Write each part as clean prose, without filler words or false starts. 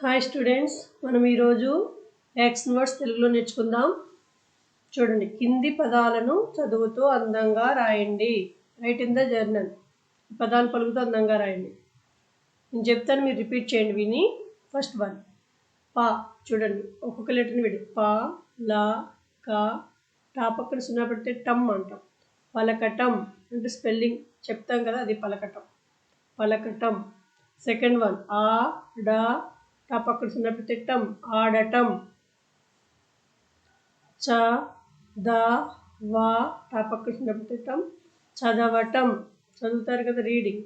Hi students, మనం ఈరోజు action words తెలుగులో నేర్చుకుందాం. చూడండి, కింది పదాలను చదువుతూ అందంగా రాయండి. Right in the journal. పదాలు పలుకుతూ అందంగా రాయండి. నేను చెప్తాను, మీరు రిపీట్ చేయండి విని. ఫస్ట్ వన్ పా. చూడండి, ఒక్కొక్క లెటర్ని విడి. పా, లా, కా. టా పక్కన సున్నా పెడితే టమ్ అంటాం. పలకటం అంటే స్పెల్లింగ్ చెప్తాం కదా, అది పలకటం. పలకటం. సెకండ్ వన్ ఆ, డా. టా పక్కన సున్నా పెడితే టమ్, ఆడటం. చ, ద, వా. టా పక్కన సున్నా పెడితే టమ్, చదవటం. చదువుతారు కదా, రీడింగ్.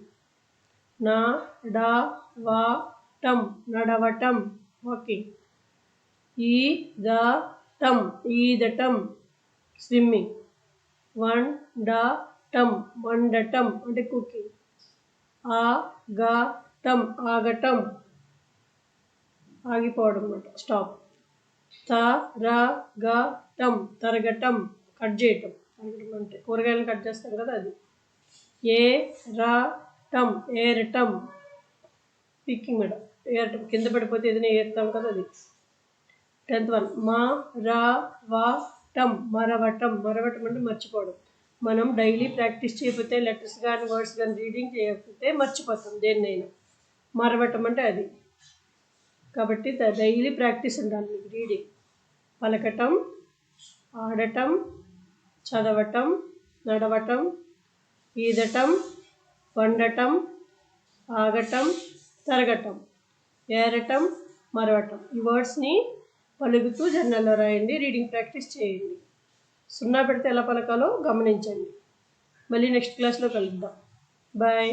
నా, డా, వా, టమ్, నడవటం, వాకింగ్. ఈ, ద, టమ్, ఈదటం, స్విమ్మింగ్. వన్, డ, టమ్, వండటం అంటే కుకింగ్. ఆ, గ, టమ్, ఆగటం, ఆగిపోవడం అన్నమాట, స్టాప్. త, ర, గ, టమ్, తరగటం, కట్ చేయటం. తరగటం అంటే కూరగాయలను కట్ చేస్తాం కదా, అది. ఏ, ర, టమ్, ఏరటం, పికింగ్ మేడం. ఏరటం కింద పడిపోతే ఏదైనా ఏరుతాం కదా, అది. 10th వన్ మా, ర, వ, టమ్, మరవటం. మరవటం అంటే మర్చిపోవడం. మనం డైలీ ప్రాక్టీస్ చేయకపోతే, లెటర్స్ కానీ వర్డ్స్ కానీ రీడింగ్ చేయకపోతే మర్చిపోతాం దేన్నైనా. మరవటం అంటే అది. కాబట్టి డైలీ ప్రాక్టీస్ ఉండాలి మీకు రీడింగ్. పలకటం, ఆడటం, చదవటం, నడవటం, ఈదటం, వండటం, ఆగటం, తరగటం, ఏరటం, మరవటం. ఈ వర్డ్స్ని పలుకుతూ జర్నల్లో రాయండి, రీడింగ్ ప్రాక్టీస్ చేయండి. సున్నా పెడితే ఎలా పలకాలో గమనించండి. మళ్ళీ నెక్స్ట్ క్లాస్లో కలుద్దాం. బాయ్.